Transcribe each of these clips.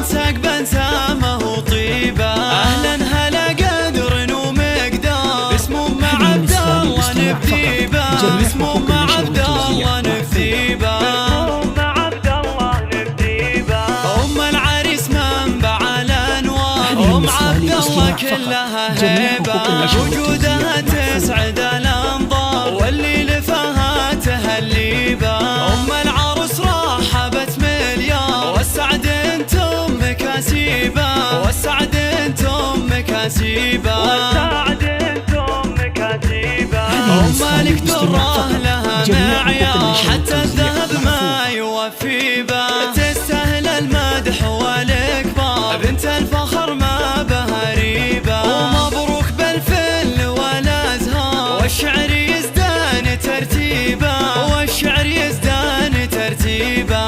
ينساق بنسامه وطيبه. اهلا هلا قدر ومقدار باسمه مع عبد الله نبذيبه. باسمه مع عبد الله نبذيبه. ام العريس منبع الانوار. ام عبد الله كلها هيبه. وجودها تسعد الانظار واللي لفها تهليبه. ام العروس رحبت مليار والسعد انتم مكاسيبه. والسعد انتم مكاسيبه. ام مالك دره لها معيار حتى الذهب ما يوفي به. تستاهل المدح والاكبار بنت الفخر ما بها ريبه. ومبروك بالفل والازهار والشعر يزدان ترتيبه. والشعر يزدان ترتيبه.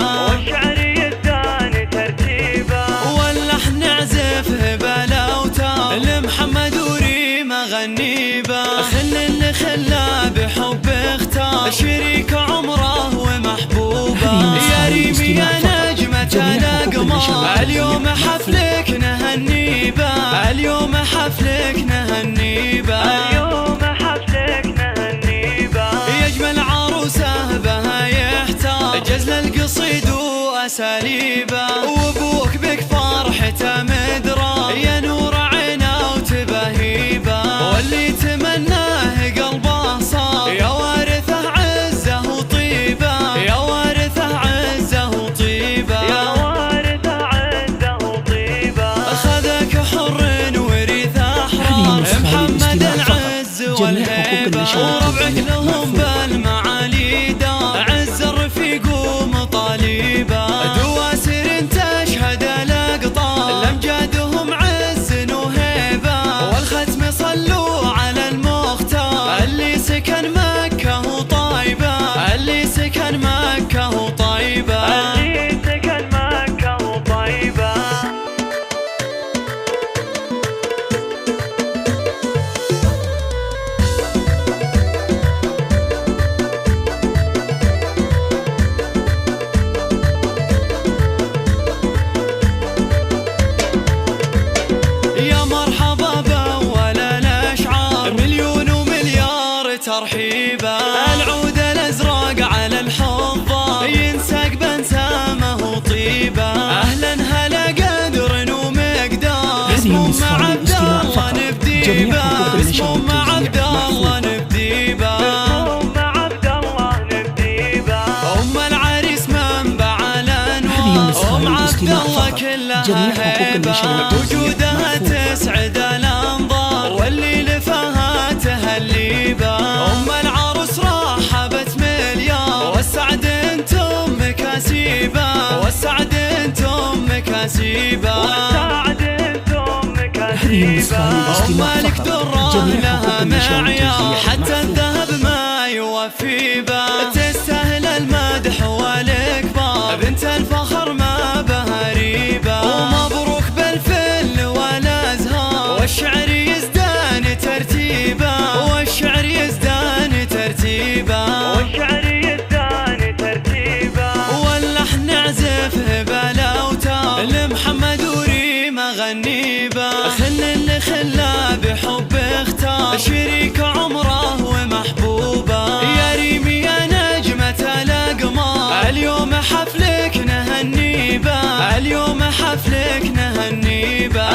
واللحن نعزفه بالاوتار لمحمد وريم غنيبه. خل اللي خلى بحب اختار شريك عمره ومحبوبه. يا ريمي يا نجمة الاقمار اليوم حفلك نهنيبه. اليوم حفلك نهنيبه. يجمل عروسه بها يحتار جزل القصيد واساليبه. وابوك بك فرحته مدرار يا نور عينه وتبهيبه. واللي تمناه قلبه صار يا وارثه عزه وطيبه. يا وارثه عزه وطيبه. خذك حر ورث احرار محمد العز والهيبه. وربعك لهم بالمعالي دار عز الرفيق ومطالبه. دواسر تشهد الاقطار لامجادهم عز وهيبه. والختم صلوا على المختار اللي سكن مكه وطيبه. اللي سكن مكه وطيبه. ترحيبه. العود الازرق على الحضار ينساق بنسامه وطيبه. اهلا هلا قدر ومقدار باسمه مع عبد الله نبذيبه. باسمه مع عبد الله نبذيبه. ام العريس منبع الانوار. ام عبد الله كلها هيبه. وجودها تسعد الانظار واللي لفها تهليبه. ام العروس رحبت مليار والسعد انتم مكاسيبه. والسعد انتم مكاسيبه. ام مالك دره لها معيار حتى الذهب ما يوفي به. تستاهل المدح والاكبار بنت الفخر ما بها ريبه. ومبروك بالفل والازهار والشعر يزدان ترتيبه. والشعر يزدان ترتيبه. واللحن نعزفه بالاوتار لمحمد وريم غنيبه. خل اللي خلى بحب اختار شريك عمره ومحبوبه. يا ريمي يا نجمة الاقمار اليوم حفلك نهنيبه. اليوم حفلك نهنيبه.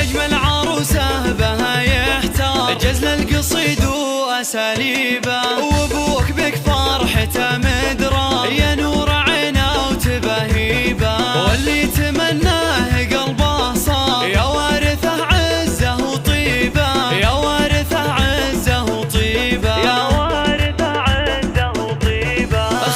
يجمل عروسه بها يحتار جزل القصيد واساليبه. وابوك بك فرحته مدرار يا نور عينه وتبهيبه. واللي تمناه قلبه صار يا وارثه عزه وطيبه. يا وارثه عزه وطيبه.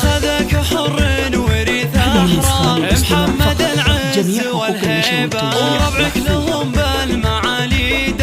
خذك حر ورث احرار محمد العز والهيبه. وربعك لهم بالمعالي